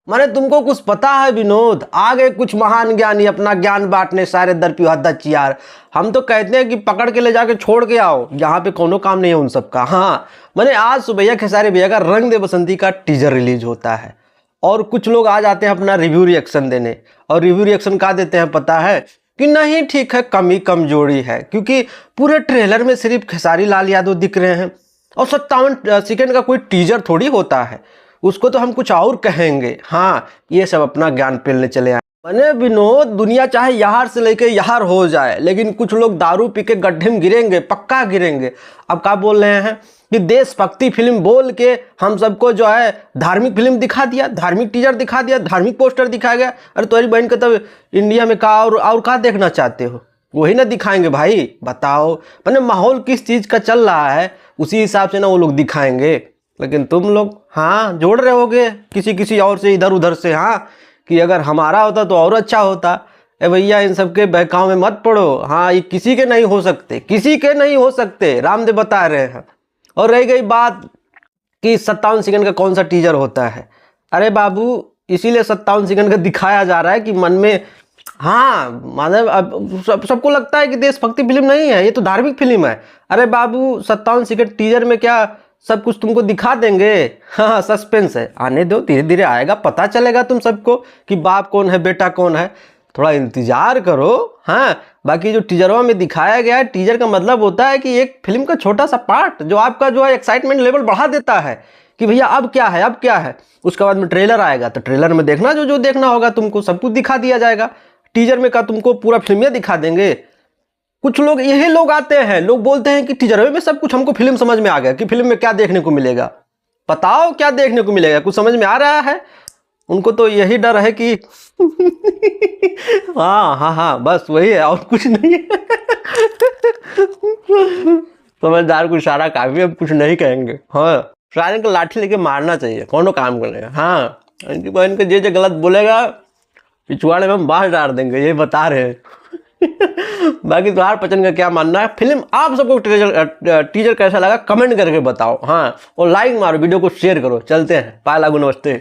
माने तुमको कुछ पता है विनोद? आ गए कुछ महान ज्ञानी अपना ज्ञान बांटने सारे दर पे हद्दच यार। हम तो कहते हैं कि पकड़ के ले जाके छोड़ के आओ, यहाँ पे कोनो काम नहीं है उन सब का। हाँ मैंने आज सुबैया खेसारी भैया का रंग दे बसंती का टीजर रिलीज होता है और कुछ लोग आ जाते हैं अपना रिव्यू रिएक्शन देने, और रिव्यू रिएक्शन का देते हैं पता है कि नहीं ठीक है, कमी कमजोरी है, क्योंकि पूरे ट्रेलर में सिर्फ खेसारी लाल यादव दिख रहे हैं और 57 सेकंड का कोई टीजर थोड़ी होता है, उसको तो हम कुछ और कहेंगे। हाँ ये सब अपना ज्ञान पेलने चले आए। मैंने विनोद दुनिया चाहे यहाँ से लेके यहाँ हो जाए, लेकिन कुछ लोग दारू पी के गड्ढे में गिरेंगे, पक्का गिरेंगे। अब क्या बोल रहे हैं कि देशभक्ति फिल्म बोल के हम सबको जो है धार्मिक फिल्म दिखा दिया, धार्मिक टीजर दिखा दिया, धार्मिक पोस्टर दिखाया गया। अरे तुम्हारी बहन का तब इंडिया में का और क्या देखना चाहते हो, वही ना दिखाएंगे भाई। बताओ मैंने माहौल किस चीज़ का चल रहा है उसी हिसाब से ना वो लोग दिखाएंगे। लेकिन तुम लोग हाँ जोड़ रहे होगे किसी किसी और से, इधर उधर से, हाँ कि अगर हमारा होता तो और अच्छा होता। ए भैया इन सब के बहकाव में मत पड़ो। हाँ ये किसी के नहीं हो सकते, किसी के नहीं हो सकते, रामदेव बता रहे हैं। और रह गई बात कि 57 सेकंड का कौन सा टीजर होता है, अरे बाबू इसीलिए 57 सेकंड का दिखाया जा रहा है कि मन में हाँ मतलब अब सबको लगता है कि देशभक्ति फिल्म नहीं है, ये तो धार्मिक फिल्म है। अरे बाबू 57 सेकंड टीजर में क्या सब कुछ तुमको दिखा देंगे? हाँ सस्पेंस है, आने दो, धीरे धीरे आएगा, पता चलेगा तुम सबको कि बाप कौन है बेटा कौन है, थोड़ा इंतजार करो। हाँ बाकी जो टीजरों में दिखाया गया है, टीजर का मतलब होता है कि एक फिल्म का छोटा सा पार्ट जो आपका जो है एक्साइटमेंट लेवल बढ़ा देता है कि भैया अब क्या है, अब क्या है। उसके बाद में ट्रेलर आएगा तो ट्रेलर में देखना जो जो देखना होगा तुमको, सब कुछ दिखा दिया जाएगा। टीजर में का तुमको पूरा फिल्म दिखा देंगे। कुछ लोग यही लोग आते हैं, लोग बोलते हैं कि टीजर में सब कुछ हमको फिल्म समझ में आ गया कि फिल्म में क्या देखने को मिलेगा। बताओ क्या देखने को मिलेगा, कुछ समझ में आ रहा है? उनको तो यही डर है कि हाँ हाँ हाँ बस वही है और कुछ नहीं है। समझदार को इशारा काफी, हम कुछ नहीं कहेंगे। हाँ सारे को लाठी लेके मारना चाहिए, कौन काम करेगा। हाँ इनकी बहन के जे गलत बोलेगा पिछवाड़े में हम बाहर डाल देंगे, ये बता रहे हैं। बाकी तुम्हार पचन का क्या मानना है, फिल्म आप सबको टीजर कैसा लगा कमेंट करके बताओ। हाँ और लाइक मारो, वीडियो को शेयर करो। चलते हैं, बाय, लागू, नमस्ते।